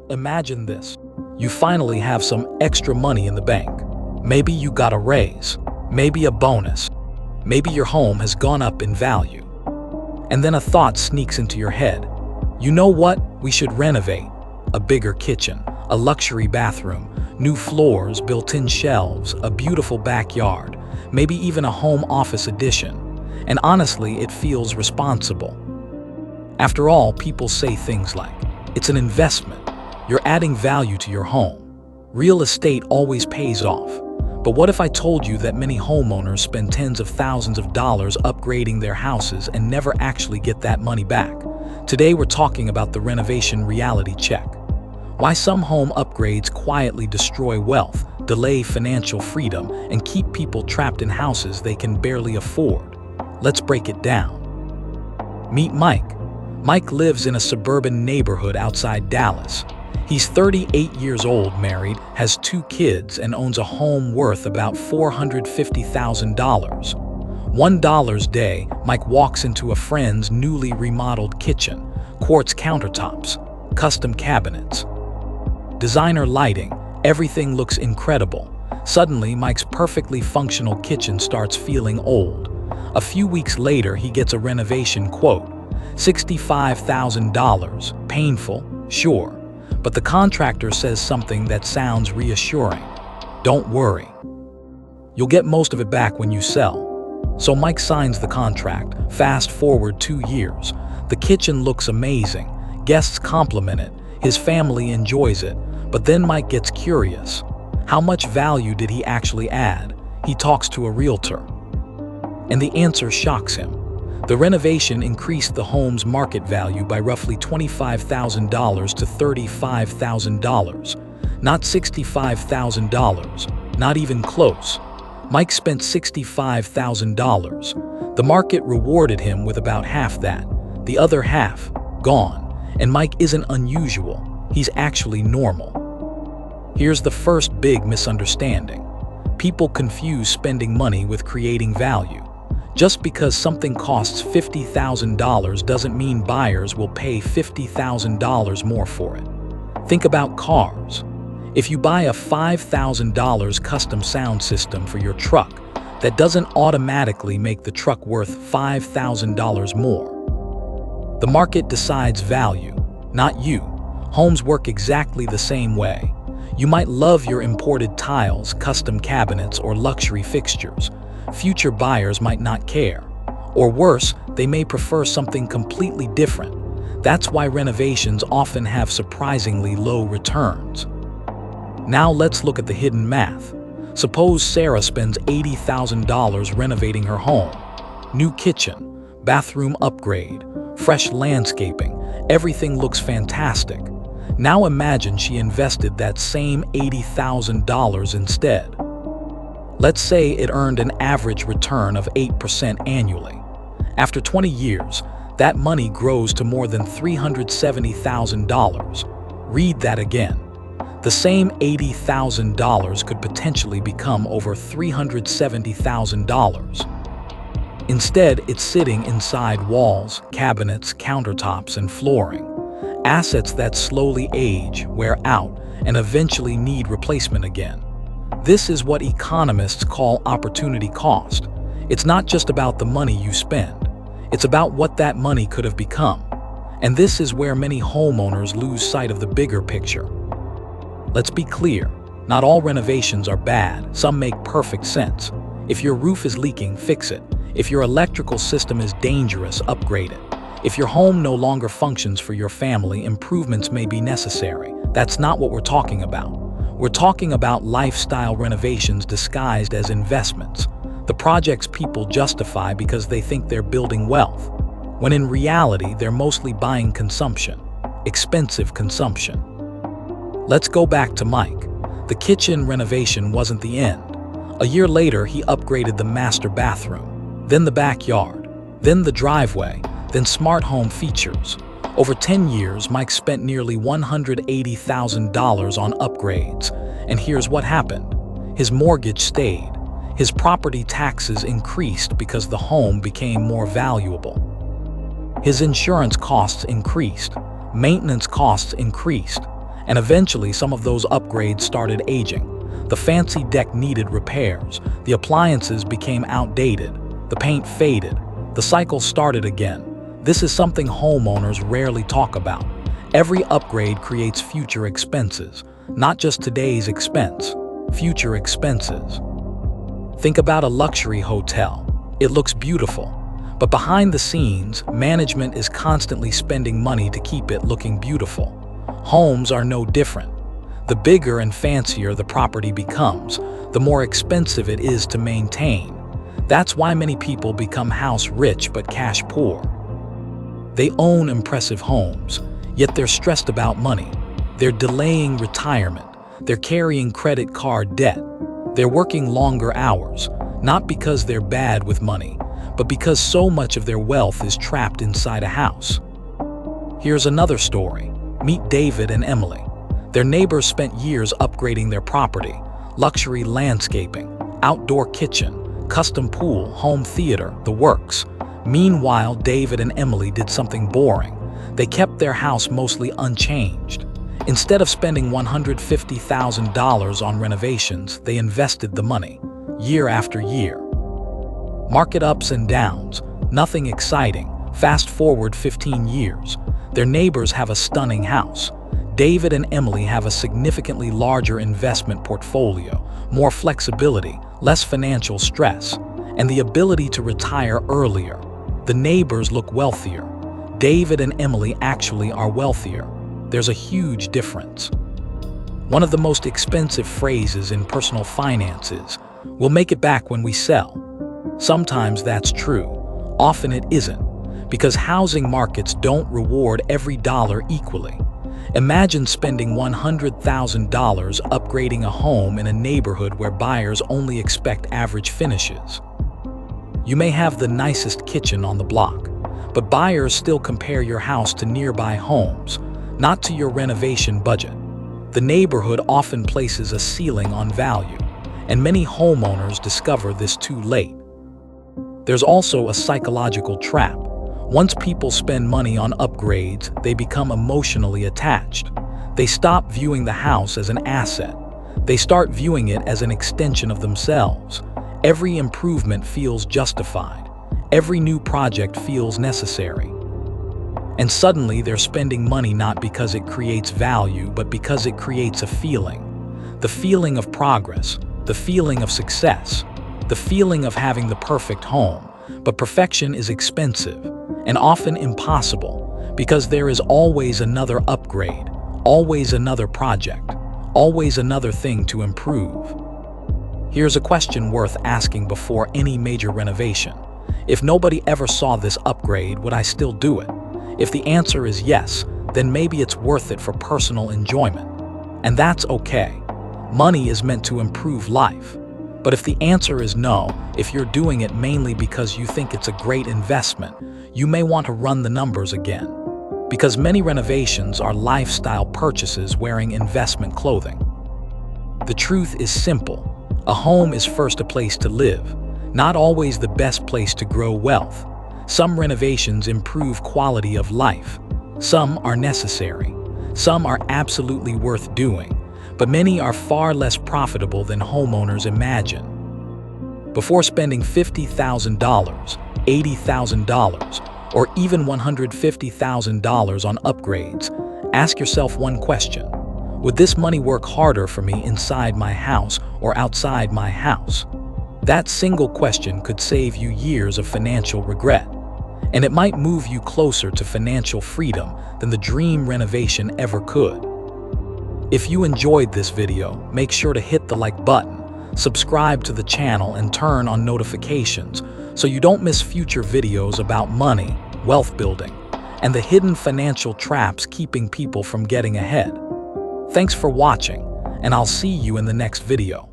Imagine this. You finally have some extra money in the bank. Maybe you got a raise, maybe a bonus, maybe your home has gone up in value. And then a thought sneaks into your head. You know what? We should renovate. A bigger kitchen, a luxury bathroom, new floors, built-in shelves, a beautiful backyard, maybe even a home office addition. And honestly, it feels responsible. After all, people say things like, it's an investment. You're adding value to your home. Real estate always pays off. But what if I told you that many homeowners spend tens of thousands of dollars upgrading their houses and never actually get that money back? Today we're talking about the renovation reality check. Why some home upgrades quietly destroy wealth, delay financial freedom, and keep people trapped in houses they can barely afford. Let's break it down. Meet Mike. Mike lives in a suburban neighborhood outside Dallas. He's 38 years old, married, has 2 kids, and owns a home worth about $450,000. $1 day, Mike walks into a friend's newly remodeled kitchen, quartz countertops, custom cabinets, designer lighting, everything looks incredible. Suddenly, Mike's perfectly functional kitchen starts feeling old. A few weeks later, he gets a renovation quote, $65,000, painful, sure. But the contractor says something that sounds reassuring. Don't worry. You'll get most of it back when you sell. So Mike signs the contract. Fast forward 2 years. The kitchen looks amazing. Guests compliment it. His family enjoys it. But then Mike gets curious. How much value did he actually add? He talks to a realtor. And the answer shocks him. The renovation increased the home's market value by roughly $25,000 to $35,000. Not $65,000, not even close. Mike spent $65,000. The market rewarded him with about half that. The other half, gone. And Mike isn't unusual, he's actually normal. Here's the first big misunderstanding. People confuse spending money with creating value. Just because something costs $50,000 doesn't mean buyers will pay $50,000 more for it. Think about cars. If you buy a $5,000 custom sound system for your truck, that doesn't automatically make the truck worth $5,000 more. The market decides value, not you. Homes work exactly the same way. You might love your imported tiles, custom cabinets, or luxury fixtures. Future buyers might not care. Or worse, they may prefer something completely different. That's why renovations often have surprisingly low returns. Now let's look at the hidden math. Suppose Sarah spends $80,000 renovating her home. New kitchen, bathroom upgrade, fresh landscaping, everything looks fantastic. Now imagine she invested that same $80,000 instead. Let's say it earned an average return of 8% annually. After 20 years, that money grows to more than $370,000. Read that again. The same $80,000 could potentially become over $370,000. Instead, it's sitting inside walls, cabinets, countertops, and flooring. Assets that slowly age, wear out, and eventually need replacement again. This is what economists call opportunity cost. It's not just about the money you spend. It's about what that money could have become. And this is where many homeowners lose sight of the bigger picture. Let's be clear, not all renovations are bad. Some make perfect sense. If your roof is leaking, fix it. If your electrical system is dangerous, upgrade it. If your home no longer functions for your family, improvements may be necessary. That's not what we're talking about. We're talking about lifestyle renovations disguised as investments. The projects people justify because they think they're building wealth, when in reality they're mostly buying consumption, expensive consumption. Let's go back to Mike. The kitchen renovation wasn't the end. A year later, he upgraded the master bathroom, then the backyard, then the driveway, then smart home features. Over 10 years, Mike spent nearly $180,000 on upgrades. And here's what happened. His mortgage stayed. His property taxes increased because the home became more valuable. His insurance costs increased. Maintenance costs increased. And eventually, some of those upgrades started aging. The fancy deck needed repairs, the appliances became outdated, the paint faded, the cycle started again. This is something homeowners rarely talk about. Every upgrade creates future expenses, not just today's expense, future expenses. Think about a luxury hotel. It looks beautiful, but behind the scenes, management is constantly spending money to keep it looking beautiful. Homes are no different. The bigger and fancier the property becomes, the more expensive it is to maintain. That's why many people become house rich but cash poor. They own impressive homes, yet they're stressed about money. They're delaying retirement. They're carrying credit card debt. They're working longer hours, not because they're bad with money, but because so much of their wealth is trapped inside a house. Here's another story. Meet David and Emily. Their neighbors spent years upgrading their property: luxury landscaping, outdoor kitchen, custom pool, home theater, the works. Meanwhile, David and Emily did something boring. They kept their house mostly unchanged. Instead of spending $150,000 on renovations, they invested the money, year after year. Market ups and downs, nothing exciting. Fast forward 15 years. Their neighbors have a stunning house. David and Emily have a significantly larger investment portfolio, more flexibility, less financial stress, and the ability to retire earlier. The neighbors look wealthier. David and Emily actually are wealthier. There's a huge difference. One of the most expensive phrases in personal finance is, "We'll make it back when we sell." Sometimes that's true. Often it isn't, because housing markets don't reward every dollar equally. Imagine spending $100,000 upgrading a home in a neighborhood where buyers only expect average finishes. You may have the nicest kitchen on the block, but buyers still compare your house to nearby homes, not to your renovation budget. The neighborhood often places a ceiling on value, and many homeowners discover this too late. There's also a psychological trap. Once people spend money on upgrades, they become emotionally attached. They stop viewing the house as an asset. They start viewing it as an extension of themselves. Every improvement feels justified. Every new project feels necessary. And suddenly they're spending money not because it creates value, but because it creates a feeling. The feeling of progress, the feeling of success, the feeling of having the perfect home. But perfection is expensive and often impossible, because there is always another upgrade, always another project, always another thing to improve. Here's a question worth asking before any major renovation. If nobody ever saw this upgrade, would I still do it? If the answer is yes, then maybe it's worth it for personal enjoyment. And that's okay. Money is meant to improve life. But if the answer is no, if you're doing it mainly because you think it's a great investment, you may want to run the numbers again. Because many renovations are lifestyle purchases wearing investment clothing. The truth is simple. A home is first a place to live, not always the best place to grow wealth. Some renovations improve quality of life. Some are necessary. Some are absolutely worth doing. But many are far less profitable than homeowners imagine. Before spending $50,000, $80,000, or even $150,000 on upgrades, ask yourself one question. Would this money work harder for me inside my house or outside my house? That single question could save you years of financial regret. And it might move you closer to financial freedom than the dream renovation ever could. If you enjoyed this video, make sure to hit the like button, subscribe to the channel, and turn on notifications so you don't miss future videos about money, wealth building, and the hidden financial traps keeping people from getting ahead. Thanks for watching, and I'll see you in the next video.